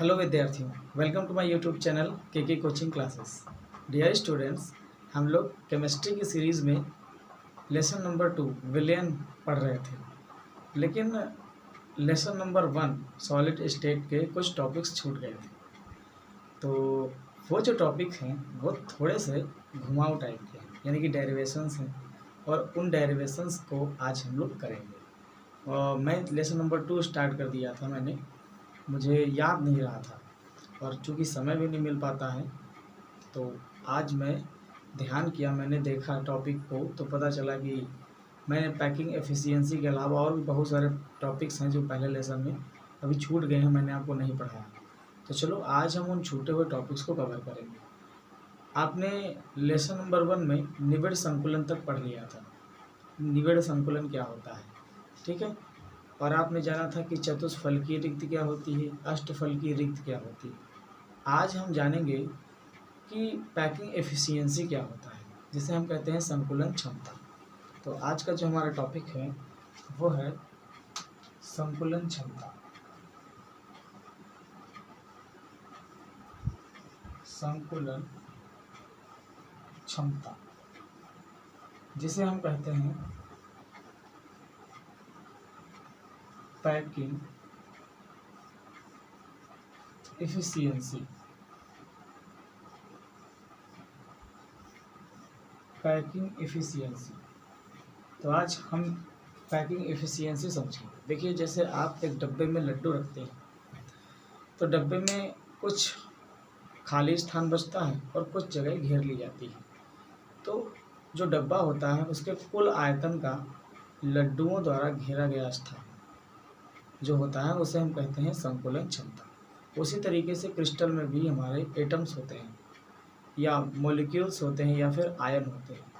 Hello विद्यार्थियों, welcome to my YouTube channel के coaching classes. Dear students, हम लोग केमिस्ट्री की सीरीज़ में लेसन नंबर 2 विलयन पढ़ रहे थे, लेकिन लेसन नंबर 1 सॉलिड स्टेट के कुछ टॉपिक्स छूट गए थे। तो वो जो टॉपिक हैं वो थोड़े से घुमाऊ टाइप के हैं, यानी कि डेरिवेशंस हैं, और उन डेरिवेशंस को आज हम लोग करेंगे। और मैं लेसन नंबर 2 स्टार्ट कर दिया था मैंने, मुझे याद नहीं रहा था और चूँकि समय भी नहीं मिल पाता है, तो आज मैं ध्यान किया, मैंने देखा टॉपिक को, तो पता चला कि मैंने पैकिंग एफिशिएंसी के अलावा और भी बहुत सारे टॉपिक्स हैं जो पहले लेसन में अभी छूट गए हैं, मैंने आपको नहीं पढ़ाया। तो चलो आज हम उन छूटे हुए टॉपिक्स को कवर करेंगे। आपने लेसन नंबर 1 में निबिड़ संकुलन तक पढ़ लिया था। निबिड़ संकुलन क्या होता है, ठीक है, और आपने जाना था कि चतुष्फलकीय रिक्त क्या होती है, अष्टफलकीय रिक्त क्या होती है। आज हम जानेंगे कि पैकिंग एफिशिएंसी क्या होता है, जिसे हम कहते हैं संकुलन क्षमता। तो आज का जो हमारा टॉपिक है वो है संकुलन क्षमता। संकुलन क्षमता जिसे हम कहते हैं पैकिंग एफिशिएंसी। पैकिंग एफिशिएंसी, तो आज हम पैकिंग एफिशिएंसी समझेंगे। देखिए, जैसे आप एक डब्बे में लड्डू रखते हैं, तो डब्बे में कुछ खाली स्थान बचता है और कुछ जगह घेर ली जाती है। तो जो डब्बा होता है उसके कुल आयतन का लड्डुओं द्वारा घेरा गया स्थान जो होता है उसे हम कहते हैं संकुलन क्षमता। उसी तरीके से क्रिस्टल में भी हमारे एटम्स होते हैं या मॉलिक्यूल्स होते हैं या फिर आयन होते हैं।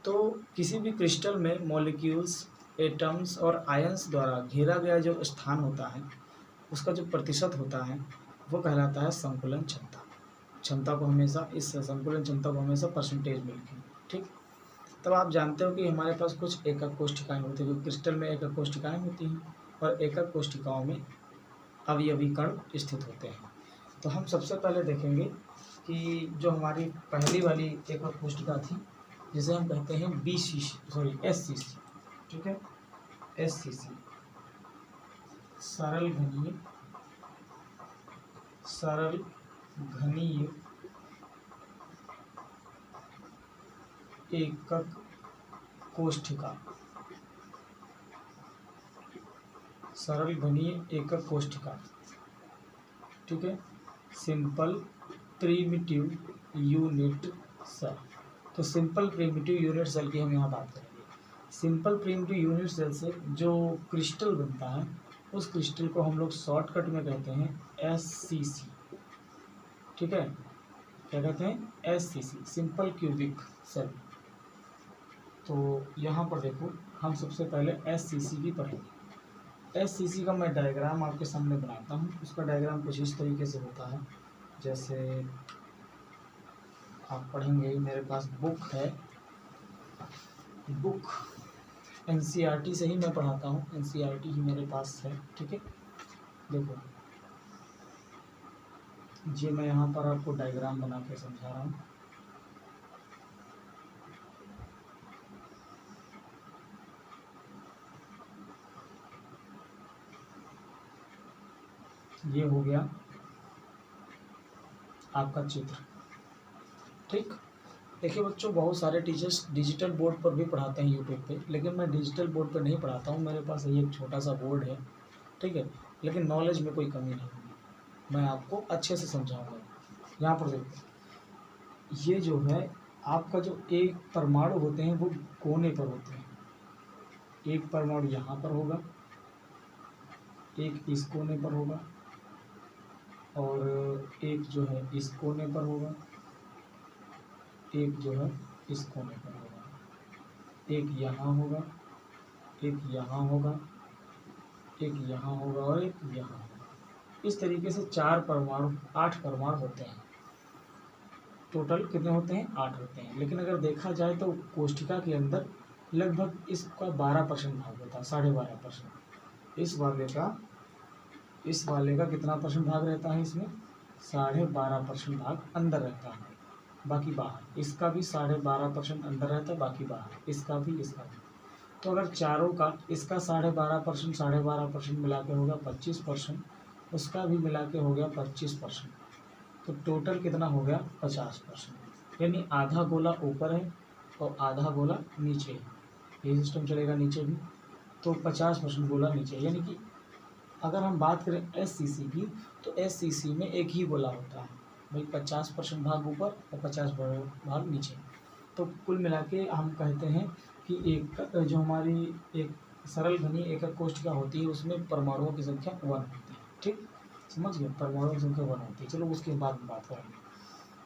तो किसी भी क्रिस्टल में मॉलिक्यूल्स, एटम्स और आयंस द्वारा घेरा गया जो स्थान होता है, उसका जो प्रतिशत होता है वो कहलाता है संकुलन क्षमता। क्षमता को हमेशा, इस संकुलन क्षमता को हमेशा परसेंटेज में लिखें, ठीक। तब आप जानते हो कि हमारे पास कुछ एकक कोष्ठिकाएँ होती हैं, क्रिस्टल में एकक कोष्ठिकाएँ होती हैं और एकक कोष्ठिकाओं में अवयवी कण स्थित होते हैं। तो हम सबसे पहले देखेंगे कि जो हमारी पहली वाली एकक कोष्ठिका थी, जिसे हम कहते हैं SCC, ठीक है, SCC, सरल घनीय एकक कोष्ठिका। सरल घनीय एकक कोष्ठिका, ठीक है, सिंपल प्रिमिटिव यूनिट सेल। तो सिंपल प्रिमिटिव यूनिट सेल की हम यहाँ बात करेंगे। सिंपल प्रिमिटिव यूनिट सेल से जो क्रिस्टल बनता है, उस क्रिस्टल को हम लोग शॉर्टकट में कहते हैं SCC, ठीक है, क्या कहते हैं, SCC, सिंपल क्यूबिक सेल। तो यहाँ पर देखो, हम सबसे पहले SCC की पढ़ेंगे। SCC का मैं डायग्राम आपके सामने बनाता हूँ। उसका डायग्राम कुछ इस तरीके से होता है, जैसे आप पढ़ेंगे, मेरे पास बुक है, बुक NCERT से ही मैं पढ़ाता हूँ, NCERT ही मेरे पास है, ठीक है। देखो, ये मैं यहाँ पर आपको डायग्राम बना के समझा रहा हूँ। ये हो गया आपका चित्र, ठीक। देखिए बच्चों, बहुत सारे टीचर्स डिजिटल बोर्ड पर भी पढ़ाते हैं यूट्यूब पे, लेकिन मैं डिजिटल बोर्ड पर नहीं पढ़ाता हूँ। मेरे पास ये एक छोटा सा बोर्ड है, ठीक है, लेकिन नॉलेज में कोई कमी नहीं होगी, मैं आपको अच्छे से समझाऊंगा। यहाँ पर देखो, ये जो है आपका जो एक परमाणु होते हैं वो कोने पर होते हैं। एक परमाणु यहाँ पर होगा, एक इस कोने पर होगा, और एक जो है इस कोने पर होगा, एक जो है इस कोने पर होगा, एक यहाँ होगा, एक यहाँ होगा, एक यहाँ होगा और एक यहाँ होगा। इस तरीके से 8 परमाणु होते हैं। टोटल कितने होते हैं? 8 होते हैं। लेकिन अगर देखा जाए तो कोष्ठिका के अंदर लगभग इसका 12% भाग होता है, 12.5%। इस वाले का इस वाले का कितना परसेंट भाग रहता है इसमें, 12.5% भाग अंदर रहता है, बाकी बाहर। इसका भी 12.5% अंदर रहता है, बाकी बाहर। इसका भी, इसका भी। तो अगर चारों का, इसका 12.5% मिला के हो गया 25%, उसका भी मिला के हो गया 25%, तो टोटल कितना हो गया 50%। यानी आधा गोला ऊपर है और आधा गोला नीचे है, ये सिस्टम चलेगा नीचे भी, तो 50% गोला नीचे। यानी कि अगर हम बात करें SCC की, तो SCC में एक ही गोला होता है भाई, 50% भाग ऊपर और 50% भाग नीचे। तो कुल मिला के हम कहते हैं कि एक जो हमारी एक सरल घनी एकक कोष्ठिका होती है उसमें परमाणुओं की संख्या 1 होती है। ठीक, समझ गए, परमाणुओं की संख्या 1 होती है। चलो उसके बाद में बात करेंगे।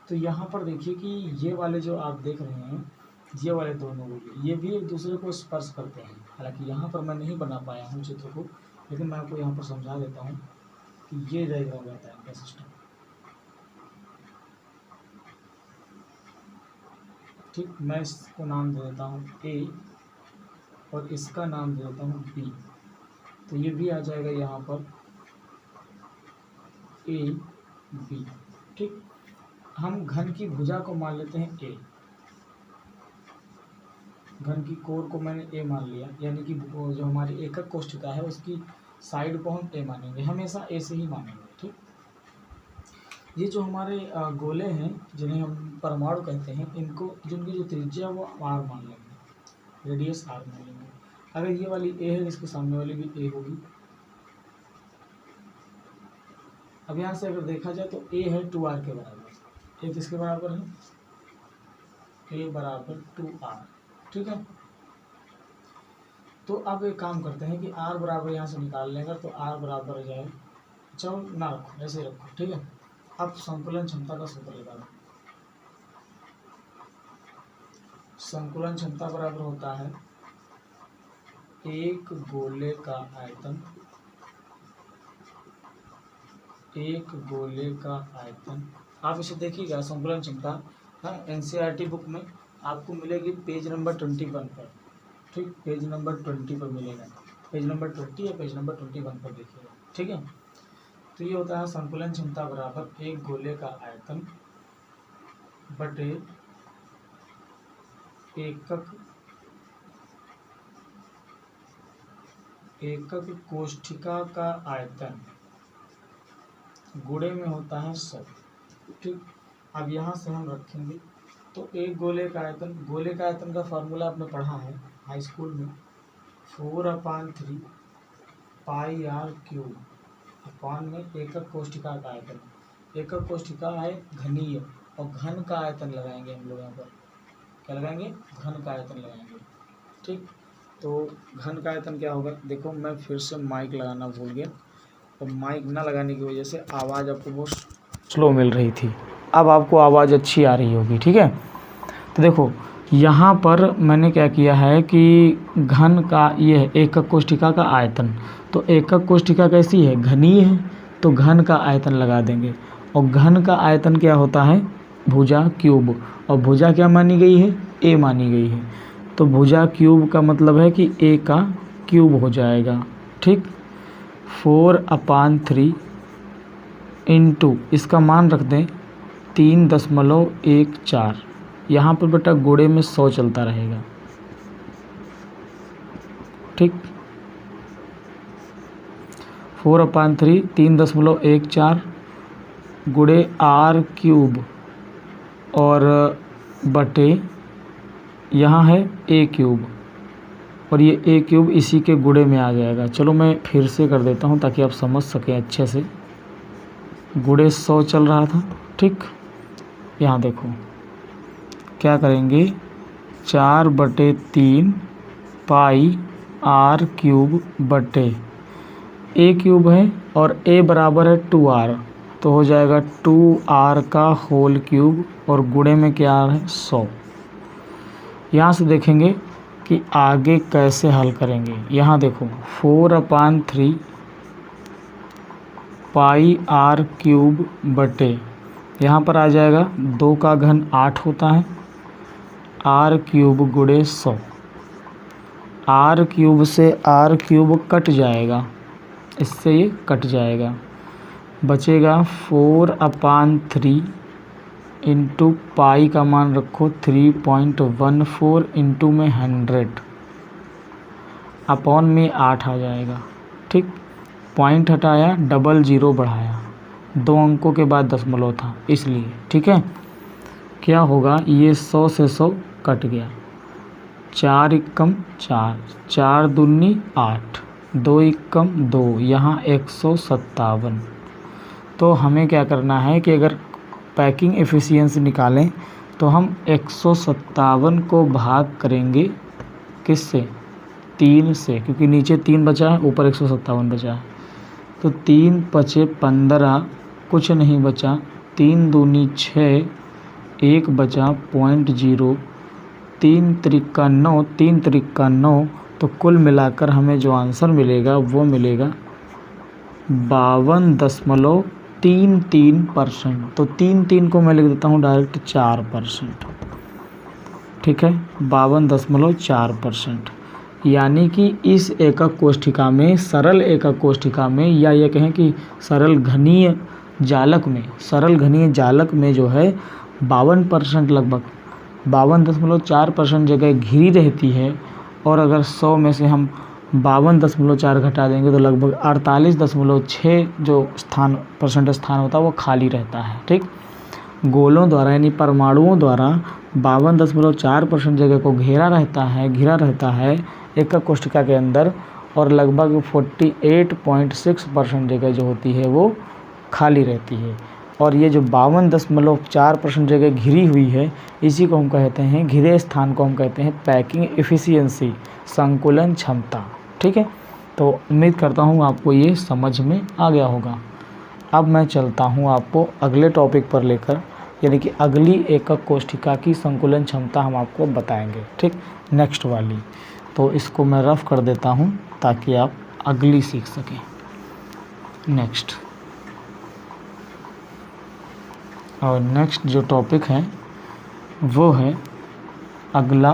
तो यहाँ पर देखिए कि ये वाले जो आप देख रहे हैं, ये वाले दोनों गोले, ये भी एक दूसरे को स्पर्श करते हैं। हालांकि यहाँ पर मैं नहीं बना पाया हूँ चित्र को, लेकिन मैं आपको यहाँ पर समझा देता हूँ कि ये डायग्राम रहता है इनका सिस्टम। ठीक, मैं इसको नाम दे देता हूँ A और इसका नाम दे देता हूँ B। तो ये भी आ जाएगा यहाँ पर A B। ठीक, हम घन की भुजा को मान लेते हैं A, घन की कोर को मैंने A मान लिया, यानी कि जो हमारी एकक कोष्ठिका है उसकी साइड को हम A मानेंगे, हमेशा A से ही मानेंगे। ठीक, ये जो हमारे गोले हैं जिन्हें हम परमाणु कहते हैं, इनको जिनकी जो त्रिज्या है वो R मान लेंगे, रेडियस R मान लेंगे। अगर ये वाली A है, इसके सामने वाली भी A होगी। अब यहाँ से अगर देखा जाए तो A है 2R के बराबर। A किसके बराबर है, A बराबर 2R। ठीक है, तो अब एक काम करते हैं कि R बराबर यहाँ से निकाल लेंगे, तो R बराबर हो जाए, चलो ना रखो, ऐसे ही रखो। ठीक है, अब संकुलन क्षमता का सूत्र लगा दो। संकुलन क्षमता बराबर होता है एक गोले का आयतन, एक गोले का आयतन। आप इसे देखिएगा संकुलन क्षमता, हाँ, NCERT बुक में आपको मिलेगी पेज नंबर 21 पर। ठीक, पेज नंबर 20 पर मिलेगा, पेज नंबर 20 या पेज नंबर 21 पर देखिएगा। ठीक है, तो ये होता है संकुलन क्षमता बराबर एक गोले का आयतन बटे एकक कोष्ठिका का आयतन गुणे में होता है 100। ठीक, अब यहाँ से हम रखेंगे तो एक गोले का आयतन, गोले का आयतन का फार्मूला आपने पढ़ा है हाई स्कूल में, 4/3 पाई आर क्यूब अपान में एकक कोष्ठिका का आयतन। एकक कोष्ठिका है घनीय, और घन का आयतन लगाएंगे हम लोग यहाँ पर, क्या लगाएंगे, घन का आयतन लगाएंगे। ठीक, तो घन का आयतन क्या होगा, देखो मैं फिर से माइक लगाना भूल गया, और माइक ना लगाने की वजह से आवाज़ आपको बहुत स्लो मिल रही थी, अब आपको आवाज़ अच्छी आ रही होगी। ठीक है, तो देखो यहाँ पर मैंने क्या किया है कि घन का ये है एकक कोष्ठिका का आयतन, तो एकक कोष्ठिका कैसी है, घनीय है, तो घन का आयतन लगा देंगे। और घन का आयतन क्या होता है, भुजा क्यूब, और भुजा क्या मानी गई है, A मानी गई है, तो भुजा क्यूब का मतलब है कि A का क्यूब हो जाएगा। ठीक, 4/3 इंटू इसका मान रख दें 3.14। यहाँ पर बेटा गोड़े में 100 चलता रहेगा। ठीक, 4/3 3.14 गुणे R क्यूब और बटे यहाँ है A क्यूब, और ये A क्यूब इसी के गुणे में आ जाएगा। चलो मैं फिर से कर देता हूँ ताकि आप समझ सकें अच्छे से। गुणे 100 चल रहा था। ठीक, यहाँ देखो क्या करेंगे, 4/3 पाई R क्यूब बटे A क्यूब है और A बराबर है 2R, तो हो जाएगा 2R का होल क्यूब, और गुणे में क्या है 100। यहाँ से देखेंगे कि आगे कैसे हल करेंगे। यहाँ देखो 4/3 पाई R क्यूब बटे, यहाँ पर आ जाएगा 2 का घन 8 होता है, R क्यूब गुणे 100। R क्यूब से R क्यूब कट जाएगा, इससे ये कट जाएगा, बचेगा 4/3 इंटू पाई का मान रखो 3.14 इंटू में 100 अपॉन में 8 आ जाएगा। ठीक, पॉइंट हटाया, डबल ज़ीरो बढ़ाया, 2 अंकों के बाद दशमलव था इसलिए। ठीक है, क्या होगा, ये 100 से 100 कट गया, 4 एकम 4, 4 दूनी 8, 2 एकम 2, यहाँ 157। तो हमें क्या करना है कि अगर पैकिंग एफिशिएंसी निकालें तो हम 157 को भाग करेंगे किससे, 3 से, क्योंकि नीचे 3 बचा है, ऊपर 157 बचा है। तो 3 पचे 15, कुछ नहीं बचा, 3 दूनी 6, 1 बचा 0.0, 3 त्रिका 9, 3 त्रिका 9। तो कुल मिलाकर हमें जो आंसर मिलेगा वो मिलेगा 52.33%। तो 3 को मैं लिख देता हूँ डायरेक्ट 4%। ठीक है, 52.4%। यानी कि इस एकक कोष्ठिका में, सरल एकक कोष्ठिका में, या ये कहें कि सरल घनीय जालक में जो है 52% लगभग 52.4% जगह घिरी रहती है। और अगर 100 में से हम 52.4 घटा देंगे तो लगभग 48.6 जो परसेंट स्थान होता है वो खाली रहता है। ठीक, गोलों द्वारा यानी परमाणुओं द्वारा 52.4% जगह को घिरा रहता है एकक कोष्ठिका के अंदर, और लगभग 48.6% जगह जो होती है वो खाली रहती है। और ये जो 52.4% जगह घिरी हुई है, इसी को हम कहते हैं, घिरे स्थान को हम कहते हैं पैकिंग एफिशिएंसी, संकुलन क्षमता। ठीक है, तो उम्मीद करता हूँ आपको ये समझ में आ गया होगा। अब मैं चलता हूँ आपको अगले टॉपिक पर लेकर, यानी कि अगली एकक कोष्ठिका की संकुलन क्षमता हम आपको बताएंगे। ठीक, नेक्स्ट वाली। तो इसको मैं रफ कर देता हूँ ताकि आप अगली सीख सकें। नेक्स्ट, और नेक्स्ट जो टॉपिक है वो है अगला,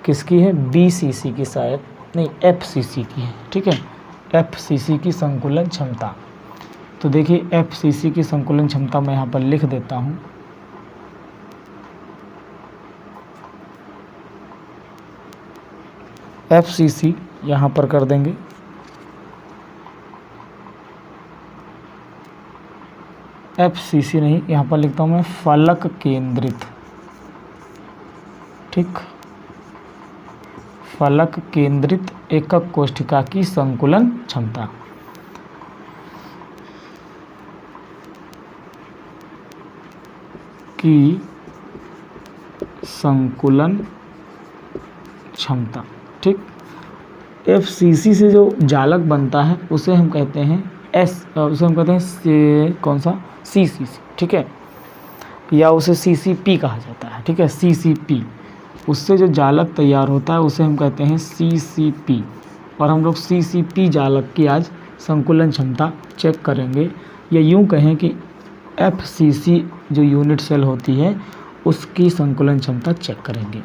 किसकी है, BCC की, शायद नहीं FCC की है। ठीक है, FCC की संकुलन क्षमता। तो देखिए FCC की संकुलन क्षमता मैं यहाँ पर लिख देता हूँ। FCC यहाँ पर कर देंगे, FCC नहीं, यहाँ पर लिखता हूँ मैं फलक केंद्रित। ठीक, फलक केंद्रित एकक कोष्ठिका की संकुलन क्षमता। की संकुलन क्षमता। ठीक, FCC से जो जालक बनता है उसे हम कहते हैं कौन सा, CCC। ठीक है, या उसे CCP कहा जाता है। ठीक है, CCP, उससे जो जालक तैयार होता है उसे हम कहते हैं CCP। और हम लोग CCP जालक की आज संकुलन क्षमता चेक करेंगे, या यूँ कहें कि FCC जो यूनिट सेल होती है उसकी संकुलन क्षमता चेक करेंगे।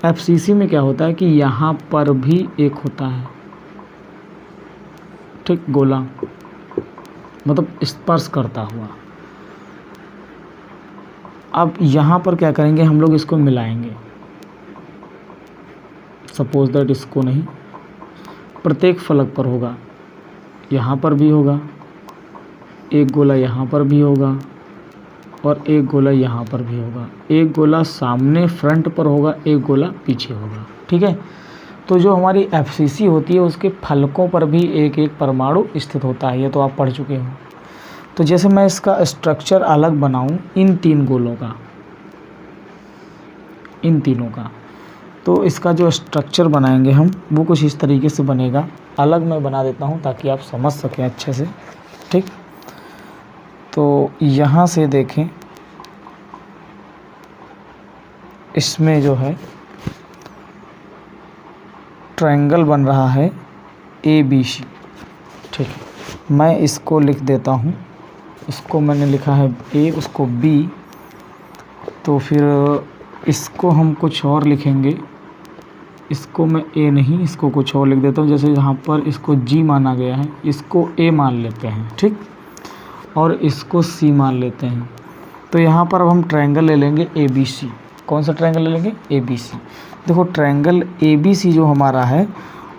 FCC में क्या होता है कि यहाँ पर भी एक होता है, ठीक, गोला, मतलब स्पर्श करता हुआ। अब यहाँ पर क्या करेंगे, हम लोग इसको मिलाएंगे। सपोज दैट इसको नहीं, प्रत्येक फलक पर होगा, यहाँ पर भी होगा, एक गोला यहाँ पर भी होगा, और एक गोला यहाँ पर भी होगा। एक गोला सामने फ्रंट पर होगा, एक गोला पीछे होगा। ठीक है, तो जो हमारी FCC होती है उसके फलकों पर भी एक एक परमाणु स्थित होता है, ये तो आप पढ़ चुके हो। तो जैसे मैं इसका स्ट्रक्चर अलग बनाऊं इन 3 गोलों का, इन तीनों का, तो इसका जो स्ट्रक्चर बनाएंगे हम वो कुछ इस तरीके से बनेगा। अलग मैं बना देता हूं ताकि आप समझ सकें अच्छे से। ठीक, तो यहाँ से देखें, इसमें जो है ट्रायंगल बन रहा है ABC। ठीक है, मैं इसको लिख देता हूँ, इसको मैंने लिखा है A, उसको B, तो फिर इसको हम कुछ और लिखेंगे, इसको मैं ए नहीं, इसको कुछ और लिख देता हूँ। जैसे यहाँ पर इसको जी माना गया है, इसको ए मान लेते हैं, ठीक, और इसको सी मान लेते हैं। तो यहाँ पर अब हम ट्रायंगल ले लेंगे ए बी सी। कौन सा ट्रायंगल ले लेंगे? A B C. देखो ट्रायंगल ए बी सी जो हमारा है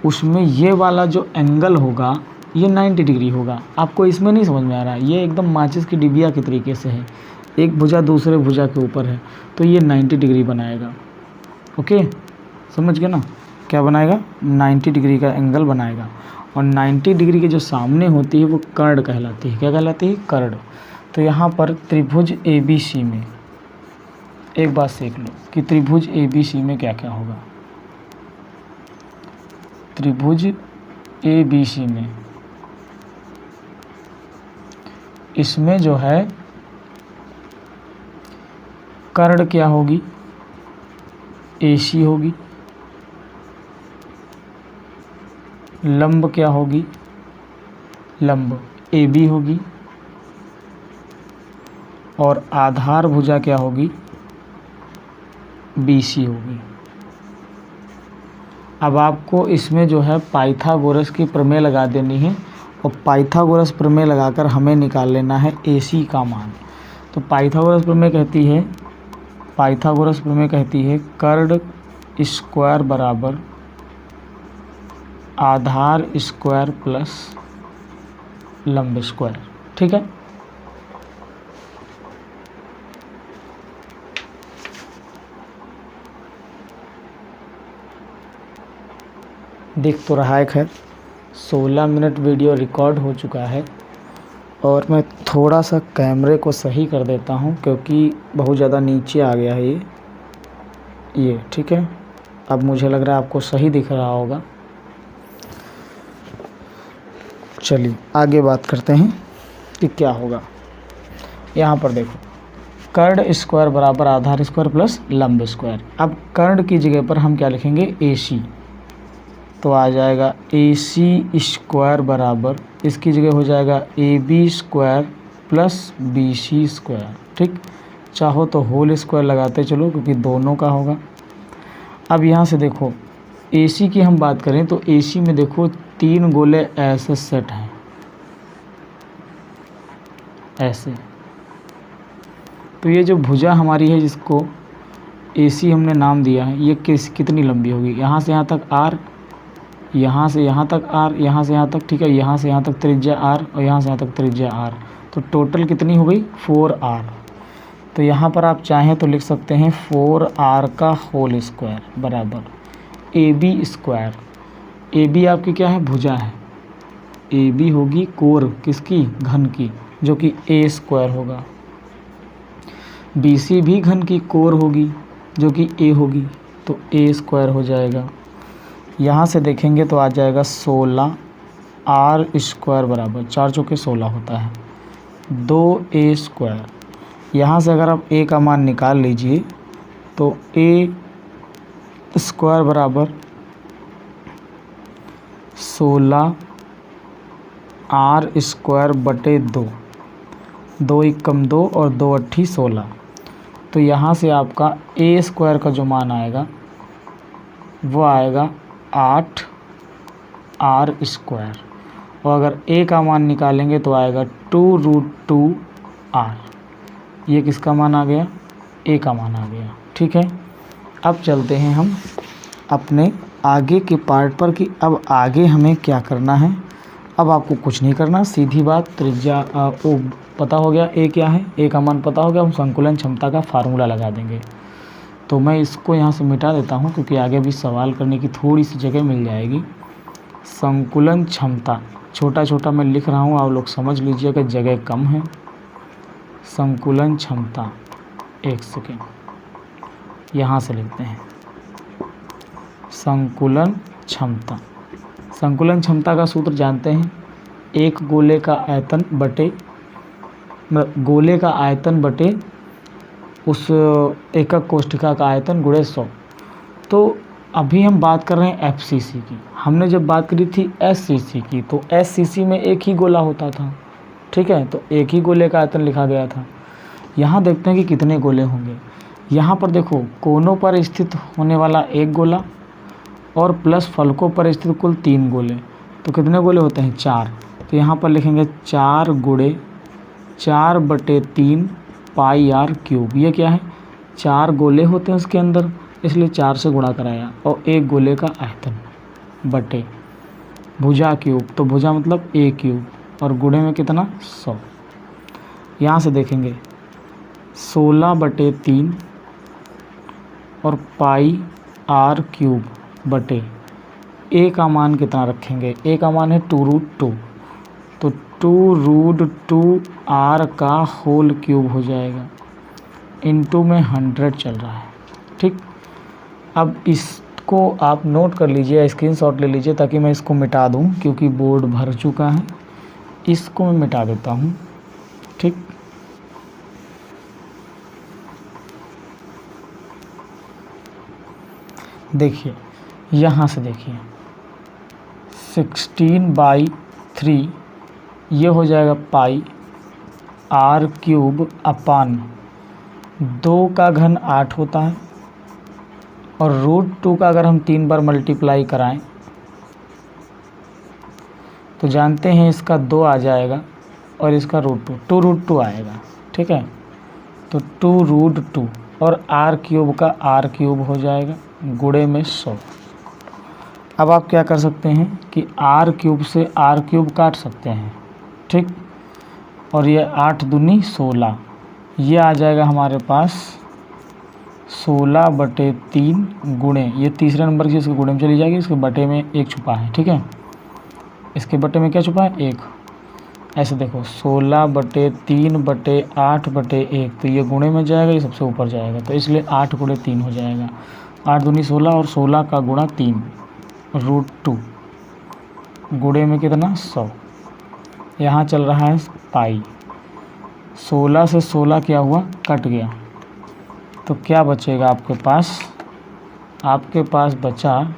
उसमें ये वाला जो एंगल होगा ये 90 डिग्री होगा। आपको इसमें नहीं समझ में आ रहा है, ये एकदम माचिस की डिबिया के तरीके से है, एक भुजा दूसरे भुजा के ऊपर है, तो ये 90 डिग्री बनाएगा। ओके, समझ गए ना? क्या बनाएगा? 90 डिग्री का एंगल बनाएगा। और 90 डिग्री के जो सामने होती है वो कर्ण कहलाती है। क्या कहलाती है? कर्ण। तो यहाँ पर त्रिभुज ए बी सी में एक बात सीख लो कि त्रिभुज ए बी सी में क्या क्या होगा। त्रिभुज ए बी सी में इसमें जो है कर्ण क्या होगी? ए सी होगी। लंब क्या होगी? लंब ए बी होगी। और आधार भुजा क्या होगी? बी सी होगी। अब आपको इसमें जो है पाइथागोरस की प्रमेय लगा देनी है, और पाइथागोरस प्रमेय लगाकर हमें निकाल लेना है ए सी का मान। तो पाइथागोरस प्रमेय कहती है कर्ण स्क्वायर बराबर आधार स्क्वायर प्लस लंब स्क्वायर। ठीक है, देख तो रहा है। खैर 16 मिनट वीडियो रिकॉर्ड हो चुका है, और मैं थोड़ा सा कैमरे को सही कर देता हूं क्योंकि बहुत ज़्यादा नीचे आ गया है ये। ठीक है, अब मुझे लग रहा है आपको सही दिख रहा होगा। चलिए आगे बात करते हैं कि क्या होगा। यहाँ पर देखो, कर्ण स्क्वायर बराबर आधार स्क्वायर प्लस लंब स्क्वायर। अब कर्ण की जगह पर हम क्या लिखेंगे? ए सी। तो आ जाएगा ए सी स्क्वायर बराबर, इसकी जगह हो जाएगा A B square plus B C square. ठीक, चाहो तो होल स्क्वायर लगाते चलो क्योंकि दोनों का होगा। अब यहाँ से देखो ए सी की हम बात करें तो ए सी में देखो 3 गोले ऐसे सेट हैं, ऐसे। तो ये जो भुजा हमारी है जिसको ए सी हमने नाम दिया है, ये कितनी लंबी होगी? यहाँ से यहाँ तक आर, यहाँ से यहाँ तक आर, यहाँ से यहाँ तक, ठीक है, यहाँ से यहाँ तक त्रिज्या आर, और यहाँ से यहाँ तक त्रिज्या आर। तो टोटल कितनी हो गई? 4r। तो यहाँ पर आप चाहें तो लिख सकते हैं 4r का होल स्क्वायर बराबर A B square. A B आपकी क्या है? भुजा है। ए बी होगी कोर किसकी? घन की, जो कि ए स्क्वायर होगा। बी सी भी घन की कोर होगी जो कि ए होगी, तो ए स्क्वायर हो जाएगा। यहाँ से देखेंगे तो आ जाएगा 16r स्क्वायर बराबर 4 चौके 16 होता है 2a स्क्वायर। यहाँ से अगर आप a का मान निकाल लीजिए तो a स्क्वायर बराबर 16r स्क्वायर बटे 2, 2 एकम 2 और 2 अट्ठी 16। तो यहाँ से आपका a स्क्वायर का जो मान आएगा वो आएगा 8r स्क्वायर, और अगर a का मान निकालेंगे तो आएगा 2√2r। ये किसका मान आ गया? a का मान आ गया। ठीक है, अब चलते हैं हम अपने आगे के पार्ट पर कि अब आगे हमें क्या करना है। अब आपको कुछ नहीं करना, सीधी बात, त्रिज्या पता हो गया a क्या है, a का मान पता हो गया, हम संकुलन क्षमता का फार्मूला लगा देंगे। तो मैं इसको यहाँ से मिटा देता हूँ क्योंकि आगे भी सवाल करने की थोड़ी सी जगह मिल जाएगी। संकुलन क्षमता छोटा छोटा मैं लिख रहा हूँ, आप लोग समझ लीजिएगा, जगह कम है। संकुलन क्षमता, एक सेकेंड, यहाँ से लिखते हैं संकुलन क्षमता। संकुलन क्षमता का सूत्र जानते हैं, एक गोले का आयतन बटे उस एकक कोष्ठिका का आयतन गुणे 100। तो अभी हम बात कर रहे हैं FCC की, हमने जब बात करी थी SCC की तो SCC में एक ही गोला होता था। ठीक है, तो एक ही गोले का आयतन लिखा गया था। यहाँ देखते हैं कि कितने गोले होंगे। यहाँ पर देखो कोनों पर स्थित होने वाला एक गोला और प्लस फलकों पर स्थित कुल 3 गोले। तो कितने गोले होते हैं? 4। तो यहाँ पर लिखेंगे 4 गुणे 4/3 पाई आर क्यूब। ये क्या है? 4 गोले होते हैं उसके अंदर, इसलिए 4 से गुणा कराया, और 1 गोले का आयतन बटे भुजा क्यूब। तो भुजा मतलब a क्यूब, और गुणे में कितना? 100। यहाँ से देखेंगे 16/3 और पाई आर क्यूब बटे a का मान कितना रखेंगे? a का मान है 2√2, तो 2√2 r का होल क्यूब हो जाएगा। इनटू में 100 चल रहा है। ठीक, अब इसको आप नोट कर लीजिए, स्क्रीनशॉट ले लीजिए, ताकि मैं इसको मिटा दूं, क्योंकि बोर्ड भर चुका है। इसको मैं मिटा देता हूं। ठीक, देखिए यहाँ से देखिए 16/3 ये हो जाएगा पाई आर क्यूब अपान 2 का घन 8 होता है, और √2 का अगर हम 3 बार मल्टीप्लाई कराएं तो जानते हैं इसका 2 आ जाएगा और इसका √2 2√2 आएगा। ठीक है, तो 2√2 और आर क्यूब का आर क्यूब हो जाएगा गुणे में 100। अब आप क्या कर सकते हैं कि आर क्यूब से आर क्यूब काट सकते हैं। ठीक, और ये 8 दूनी 16, ये आ जाएगा हमारे पास 16/3 गुणे, ये तीसरे नंबर की इसके गुणे में चली जाएगी, इसके बटे में 1 छुपा है। ठीक है, इसके बटे में क्या छुपा है? 1। ऐसे देखो 16/3/8/1, तो ये गुणे में जाएगा, ये सबसे ऊपर जाएगा, तो इसलिए 8 गुणे 3 हो जाएगा। 8 दूनी 16 और 16 का गुणा 3 √2 गुणे में कितना? 100। यहाँ चल रहा है पाई। 16 से 16 क्या हुआ? कट गया, तो क्या बचेगा आपके पास? आपके पास बचा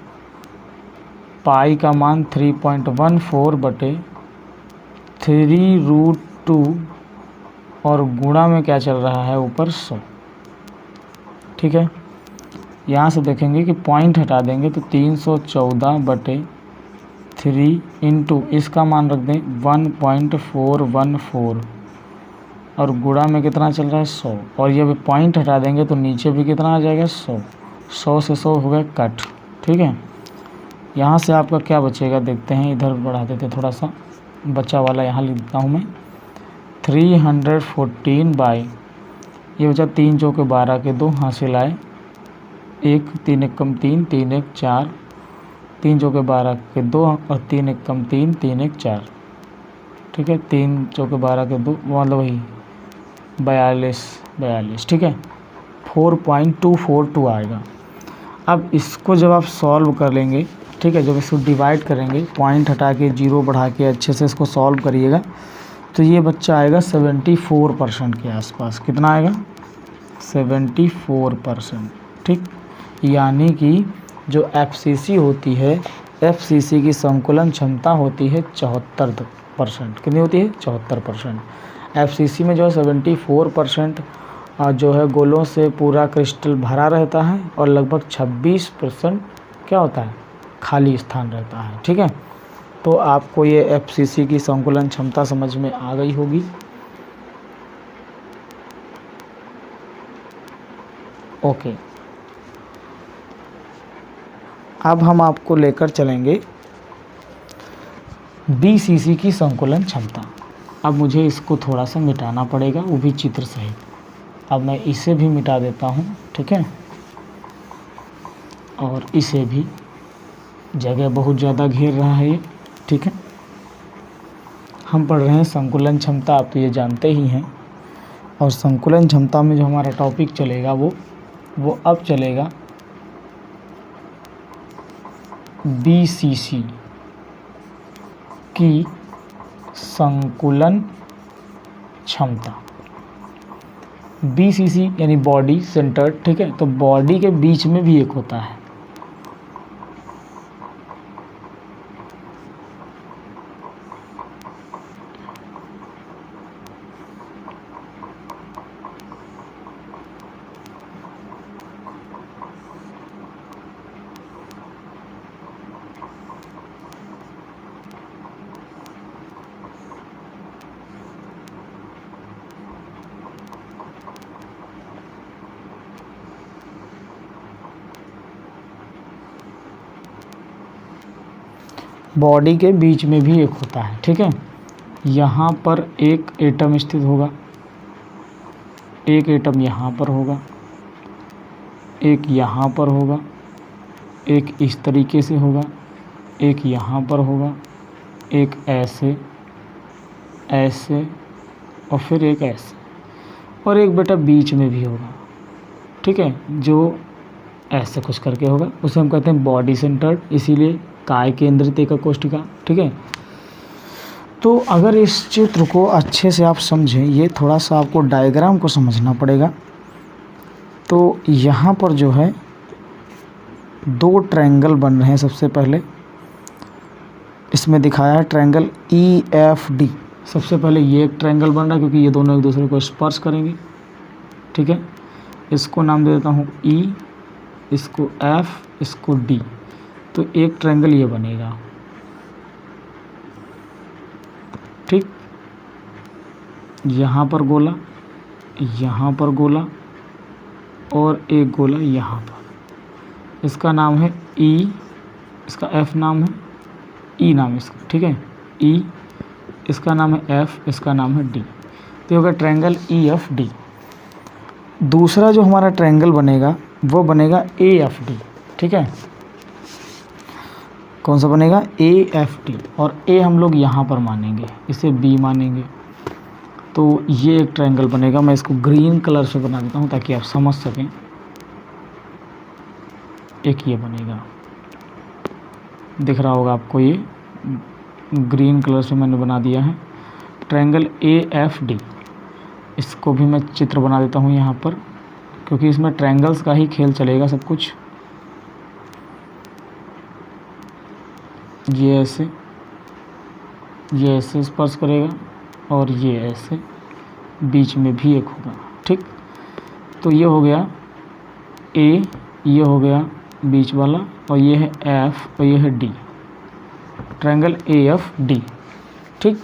पाई का मान 3.14/3√2 और गुणा में क्या चल रहा है? ऊपर 100। ठीक है, यहाँ से देखेंगे कि पॉइंट हटा देंगे तो 314/3 इंटू इसका मान रख दें 1.414 और गुणा में कितना चल रहा है? 100। और ये भी पॉइंट हटा देंगे तो नीचे भी कितना आ जाएगा? 100। 100 से 100 हो गया कट। ठीक है, यहाँ से आपका क्या बचेगा देखते हैं, इधर बढ़ा देते थोड़ा सा, बचा वाला यहाँ लिख देता हूँ मैं। 314 ये बचा 3 चौके 12 के 2 हासिल आए 1, 3 1 कम 3, 3 1 4, 3 चौके 12 के 2 और 3 1 कम 3, 3 1 4। ठीक है, 3 चौके 12 के 2 मतलब वही 42। ठीक है, 4.242 आएगा। अब इसको जब आप सॉल्व कर लेंगे, ठीक है, जब इसको डिवाइड करेंगे, पॉइंट हटा के 0 बढ़ा के अच्छे से इसको सॉल्व करिएगा, तो ये बच्चा आएगा 74% के आसपास। कितना आएगा? 74%। ठीक, यानी कि जो FCC होती है, FCC की संकुलन क्षमता होती है 74%। कितनी होती है? 74%। FCC में जो है 74% जो है गोलों से पूरा क्रिस्टल भरा रहता है, और लगभग 26% क्या होता है? खाली स्थान रहता है। ठीक है, तो आपको ये FCC की संकुलन क्षमता समझ में आ गई होगी। ओके, अब हम आपको लेकर चलेंगे BCC की संकुलन क्षमता। अब मुझे इसको थोड़ा सा मिटाना पड़ेगा, वो भी चित्र सहित। अब मैं इसे भी मिटा देता हूँ। ठीक है, और इसे भी, जगह बहुत ज़्यादा घेर रहा है ये। ठीक है, हम पढ़ रहे हैं संकुलन क्षमता, आप तो ये जानते ही हैं। और संकुलन क्षमता में जो हमारा टॉपिक चलेगा वो अब चलेगा BCC की संकुलन क्षमता। BCC यानी बॉडी सेंटर्ड। ठीक है, तो बॉडी के बीच में भी एक होता है। बॉडी के बीच में भी एक होता है, ठीक है। यहाँ पर एक एटम स्थित होगा, एक एटम यहाँ पर होगा, एक यहाँ पर होगा, एक इस तरीके से होगा, एक यहाँ पर होगा, एक ऐसे ऐसे और फिर एक ऐसे, और एक बेटा बीच में भी होगा, ठीक है, जो ऐसे कुछ करके होगा। उसे हम कहते हैं बॉडी सेंटर्ड, इसीलिए काय केंद्रित एकक कोशिका, ठीक है। तो अगर इस चित्र को अच्छे से आप समझें, ये थोड़ा सा आपको डायग्राम को समझना पड़ेगा। तो यहाँ पर जो है दो ट्रायंगल बन रहे हैं। सबसे पहले इसमें दिखाया है ट्रायंगल EFD। सबसे पहले ये एक ट्रायंगल बन रहा है क्योंकि ये दोनों एक दूसरे को स्पर्श करेंगे, ठीक है। इसको नाम दे देता हूँ E, इसको F, इसको D। तो एक ट्रायंगल ये बनेगा, ठीक। यहाँ पर गोला, यहाँ पर गोला और एक गोला यहाँ पर। इसका नाम है E, इसका F नाम है, E नाम है इसका, ठीक है। E, इसका नाम है F, इसका नाम है D। तो होगा ट्रायंगल EFD। दूसरा जो हमारा ट्रायंगल बनेगा वो बनेगा AFD, ठीक है। कौन सा बनेगा? AFD। और A हम लोग यहाँ पर मानेंगे, इसे B मानेंगे। तो ये एक ट्रायंगल बनेगा। मैं इसको ग्रीन कलर से बना देता हूँ ताकि आप समझ सकें। एक ये बनेगा, दिख रहा होगा आपको, ये ग्रीन कलर से मैंने बना दिया है ट्रायंगल AFD। इसको भी मैं चित्र बना देता हूँ यहाँ पर, क्योंकि इसमें ट्रायंगल्स का ही खेल चलेगा सब कुछ। ये ऐसे स्पर्श करेगा और ये ऐसे, बीच में भी एक होगा, ठीक। तो ये हो गया A, ये हो गया बीच वाला, और ये है F और ये है D, ट्रायंगल AFD, ठीक।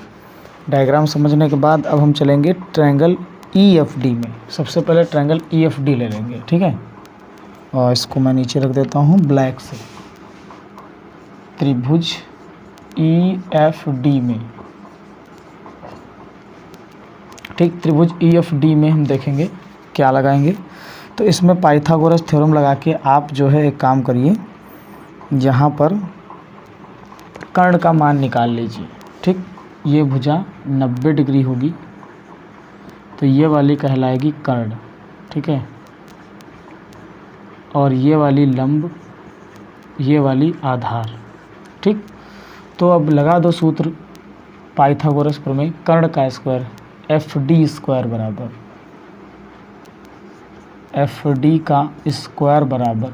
डायग्राम समझने के बाद अब हम चलेंगे ट्रायंगल EFD में। सबसे पहले ट्रायंगल EFD ले लेंगे, ठीक है। और इसको मैं नीचे रख देता हूँ ब्लैक से। त्रिभुज EFD में, ठीक, त्रिभुज EFD में हम देखेंगे क्या लगाएंगे। तो इसमें पाइथागोरस थ्योरम लगा के आप जो है एक काम करिए, यहाँ पर कर्ण का मान निकाल लीजिए, ठीक। ये भुजा 90 डिग्री होगी तो ये वाली कहलाएगी कर्ण, ठीक है। और ये वाली लंब, ये वाली आधार, ठीक। तो अब लगा दो सूत्र पाइथागोरस प्रमेय। कर्ण का स्क्वायर FD स्क्वायर बराबर FD का स्क्वायर बराबर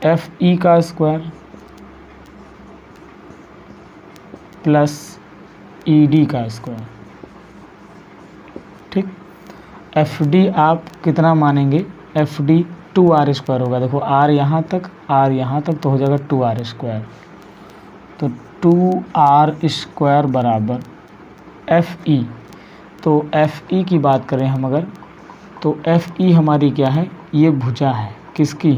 FE का स्क्वायर प्लस ED का स्क्वायर, ठीक। FD आप कितना मानेंगे? FD 2R स्क्वायर होगा। देखो R यहाँ तक, R यहाँ तक, तो हो जाएगा 2R स्क्वायर। तो 2R स्क्वायर बराबर FE। तो FE की बात करें हम अगर, तो FE हमारी क्या है? ये भुजा है, किसकी?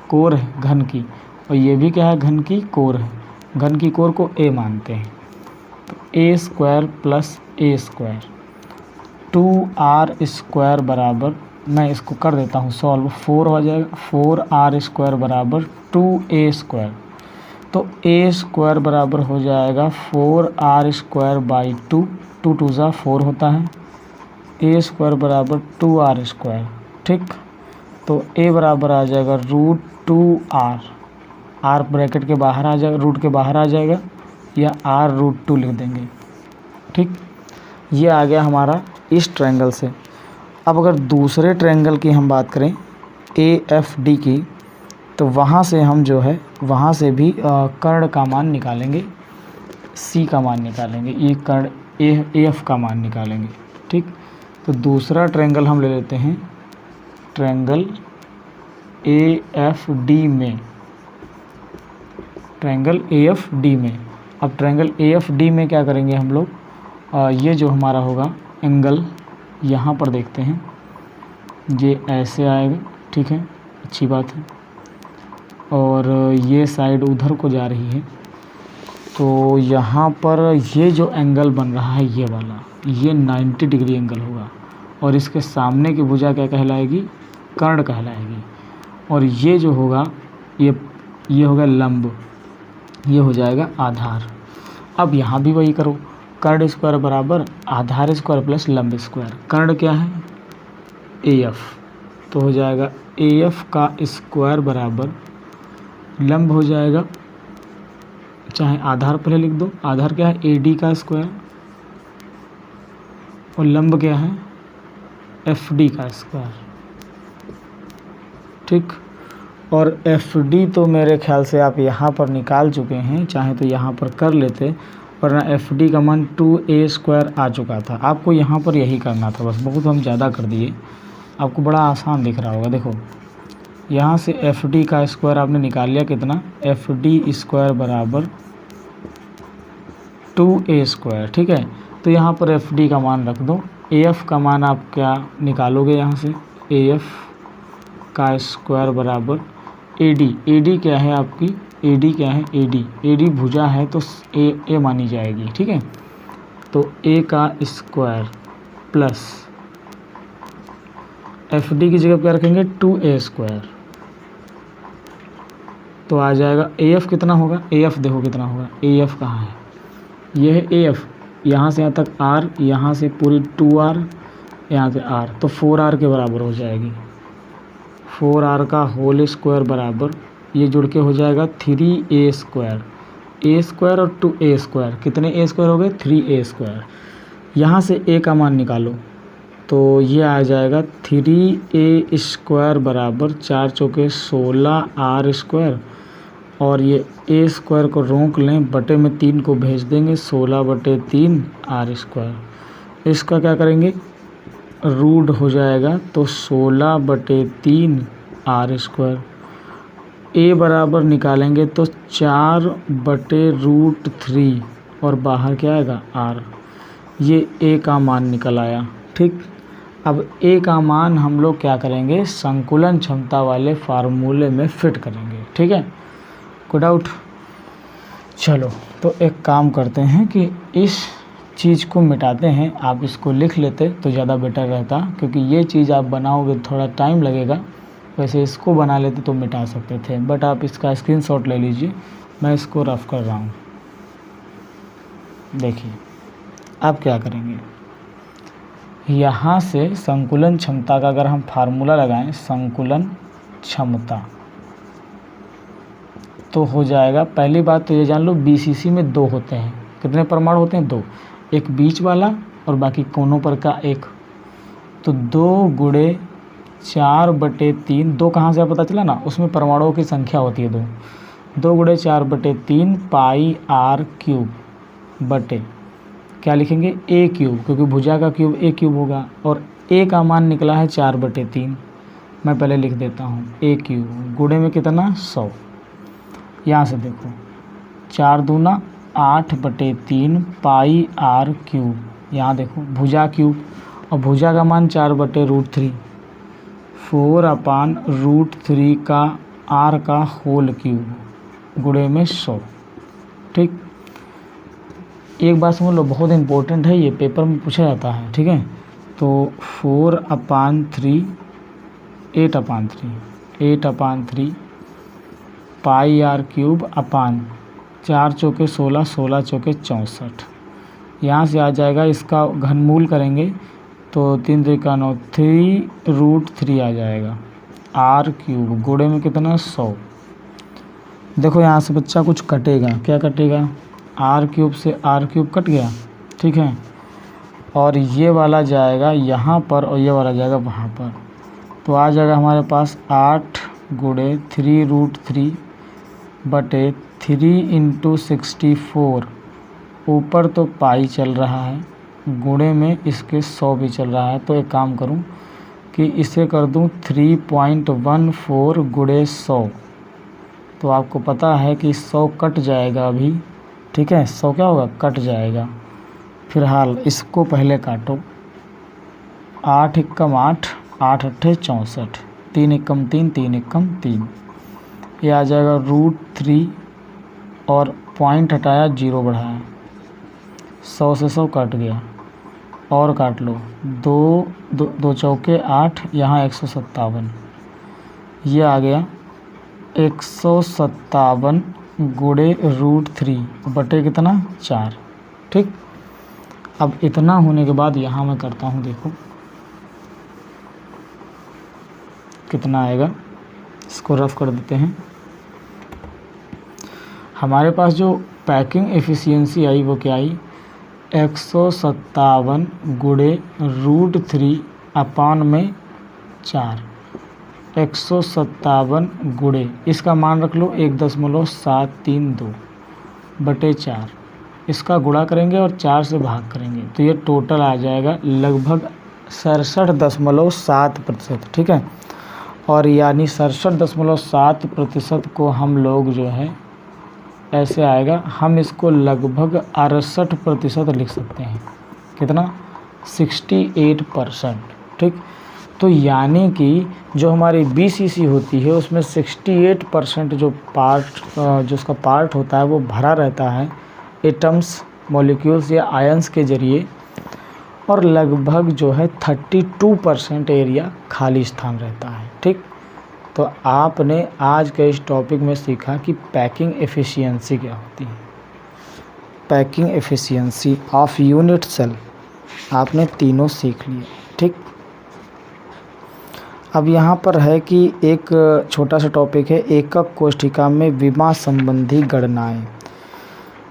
कोर है, घन की। और ये भी क्या है? घन की कोर है। घन की कोर को A मानते हैं। तो A square plus A square, 2R square बराबर, मैं इसको कर देता हूँ सॉल्व, 4 हो जाएगा। 4R स्क्वायर बराबर 2A स्क्वायर। तो A स्क्वायर बराबर हो जाएगा 4R स्क्वायर बाई 2, 2 2 ज़ा 4 होता है। A स्क्वायर बराबर 2R स्क्वायर, ठीक। तो A बराबर आ जाएगा √2R, R ब्रैकेट के बाहर आ जाएगा, रूट के बाहर आ जाएगा, या R√2 लिख देंगे, ठीक। ये आ गया हमारा इस ट्रायंगल से। अब अगर दूसरे ट्रायंगल की हम बात करें AFD की, तो वहाँ से हम जो है, वहाँ से भी कर्ण का मान निकालेंगे, C का मान निकालेंगे, ये कर्ण AF का मान निकालेंगे, ठीक। तो दूसरा ट्रायंगल हम ले लेते हैं, ट्रायंगल AFD में, ट्रायंगल AFD में। अब ट्रायंगल AFD में क्या करेंगे हम लोग? ये जो हमारा होगा एंगल, यहाँ पर देखते हैं, ये ऐसे आएगा, ठीक है, अच्छी बात है। और ये साइड उधर को जा रही है, तो यहाँ पर ये जो एंगल बन रहा है ये वाला, ये 90 डिग्री एंगल होगा और इसके सामने की भुजा क्या कहलाएगी, कर्ण कहलाएगी। और ये जो होगा ये होगा लंब, ये हो जाएगा आधार। अब यहाँ भी वही करो, कर्ण स्क्वायर बराबर आधार स्क्वायर प्लस लंब स्क्वायर। कर्ण क्या है, AF, तो हो जाएगा AF का स्क्वायर बराबर लंब हो जाएगा, चाहे आधार पहले लिख दो, आधार क्या है AD का स्क्वायर और लंब क्या है FD का स्क्वायर। ठीक, और FD तो मेरे ख्याल से आप यहाँ पर निकाल चुके हैं, चाहे तो यहाँ पर कर लेते, वरना FD का मान 2A स्क्वायर आ चुका था। आपको यहाँ पर यही करना था, बस बहुत हम ज़्यादा कर दिए, आपको बड़ा आसान दिख रहा होगा। देखो यहाँ से FD का स्क्वायर आपने निकाल लिया, कितना, FD स्क्वायर बराबर 2A स्क्वायर। ठीक है, तो यहाँ पर FD का मान रख दो, AF का मान आप क्या निकालोगे, यहाँ से AF का स्क्वायर बराबर AD क्या है आपकी, AD क्या है, AD भुजा है तो A मानी जाएगी। ठीक है, तो A का स्क्वायर प्लस FD की जगह क्या रखेंगे 2A स्क्वायर, तो आ जाएगा AF कितना होगा, AF देखो कितना होगा, AF कहाँ है, ये है AF, यहाँ से यहाँ तक R, यहाँ से पूरी 2R, यहाँ से R, तो 4R के बराबर हो जाएगी। 4R का होल स्क्वायर बराबर ये जुड़ के हो जाएगा 3A स्क्वायर, A स्क्वायर और 2A स्क्वायर, कितने A स्क्वायर हो गए, 3A स्क्वायर। यहाँ से A का मान निकालो, तो ये आ जाएगा 3A स्क्वायर बराबर 4 चौके 16R स्क्वायर, और ये A स्क्वायर को रोक लें, बटे में 3 को भेज देंगे, 16/3 R स्क्वायर। इसका क्या करेंगे, रूट हो जाएगा, तो 16/3 R स्क्वायर। A बराबर निकालेंगे तो 4/√3 और बाहर क्या आएगा R, ये A का मान निकल आया। ठीक, अब A का मान हम लोग क्या करेंगे, संकुलन क्षमता वाले फार्मूले में फिट करेंगे। ठीक है, कोई डाउट, चलो तो एक काम करते हैं कि इस चीज़ को मिटाते हैं, आप इसको लिख लेते तो ज़्यादा बेटर रहता, क्योंकि ये चीज़ आप बनाओगे थोड़ा टाइम लगेगा, वैसे इसको बना लेते तो मिटा सकते थे, बट आप इसका स्क्रीनशॉट ले लीजिए, मैं इसको रफ कर रहा हूँ। देखिए आप क्या करेंगे, यहाँ से संकुलन क्षमता का अगर हम फार्मूला लगाएं, संकुलन क्षमता, तो हो जाएगा, पहली बात तो ये जान लो BCC में 2 होते हैं, कितने परमाणु होते हैं, 2, एक बीच वाला और बाकी कोनों पर का 1, तो 2 गुणे 4/3, 2 कहाँ से पता चला ना, उसमें परमाणुओं की संख्या होती है 2 गुणे 4/3 पाई R क्यूब बटे क्या लिखेंगे A क्यूब, क्योंकि भुजा का क्यूब A क्यूब होगा, और A का मान निकला है 4/3, मैं पहले लिख देता हूँ A क्यूब, गुणे में कितना 100, यहाँ से देखो 4 दूना 8/3 पाई R क्यूब, यहाँ देखो भुजा क्यूब, और भुजा का मान 4/√3, 4/√3 का R का होल क्यूब, गुणे में 100। ठीक, एक बात समझ लो, बहुत इम्पोर्टेंट है, ये पेपर में पूछा जाता है। ठीक है, तो 4/3 8/3 पाई R क्यूब अपान 4 चौके 16, 16 चौके 64, यहाँ से आ जाएगा, इसका घनमूल करेंगे तो 3 त्रिका 9, 3√3 आ जाएगा, R क्यूब गुणे में कितना 100। देखो यहाँ से बच्चा कुछ कटेगा, क्या कटेगा, R क्यूब से R क्यूब कट गया। ठीक है, और ये वाला जाएगा यहाँ पर और ये वाला जाएगा वहाँ पर, तो आ जाएगा हमारे पास 8 गुणे 3√3 बटे 3 × 64, ऊपर तो पाई चल रहा है, गुणे में इसके 100 भी चल रहा है, तो एक काम करूं कि इसे कर दूं 3.14 गुणे 100, तो आपको पता है कि 100 कट जाएगा अभी। ठीक है, 100 क्या होगा, कट जाएगा। फिलहाल इसको पहले काटो, 8 एकम 8, 8 अट्ठे 64, 3 एकम 3, 3 एकम 3, ये आ जाएगा √3 और पॉइंट हटाया, 0 बढ़ाया, 100 से 100 कट गया, और काट लो, 2 चौके 8, यहाँ 157, ये आ गया 157 गुणे √3 बटे कितना 4। ठीक, अब इतना होने के बाद यहाँ मैं करता हूँ, देखो कितना आएगा, इसको रफ कर देते हैं। हमारे पास जो पैकिंग एफिशिएंसी आई वो क्या आई, 157 गुणे √3 अपान में 4, 157 गुणे, इसका मान रख लो 1.732 बटे 4, इसका गुणा करेंगे और 4 से भाग करेंगे तो ये टोटल आ जाएगा लगभग 67.7%। ठीक है, और यानी 67.7% को हम लोग जो है ऐसे आएगा, हम इसको लगभग 68% लिख सकते हैं। कितना, 68%। ठीक, तो यानी कि जो हमारी BCC होती है उसमें 68% जो उसका पार्ट होता है वो भरा रहता है एटम्स, मॉलिक्यूल्स या आयंस के ज़रिए, और लगभग जो है 32% एरिया खाली स्थान रहता है। ठीक, तो आपने आज के इस टॉपिक में सीखा कि पैकिंग एफिशिएंसी क्या होती है। Packing efficiency of unit cell आपने तीनों सीख लिए। ठीक, अब यहाँ पर है कि एक छोटा सा टॉपिक है, एकक कोष्ठिका में विमा संबंधी गणनाएं।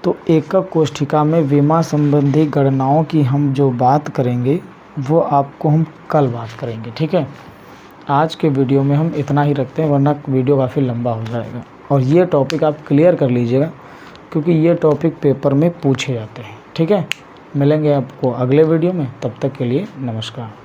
तो एकक कोष्ठिका में विमा संबंधी गणनाओं की हम जो बात करेंगे वो आपको हम कल बात करेंगे। ठीक है, आज के वीडियो में हम इतना ही रखते हैं, वरना वीडियो काफ़ी लंबा हो जाएगा। और ये टॉपिक आप क्लियर कर लीजिएगा क्योंकि ये टॉपिक पेपर में पूछे जाते हैं। ठीक है, मिलेंगे आपको अगले वीडियो में, तब तक के लिए नमस्कार।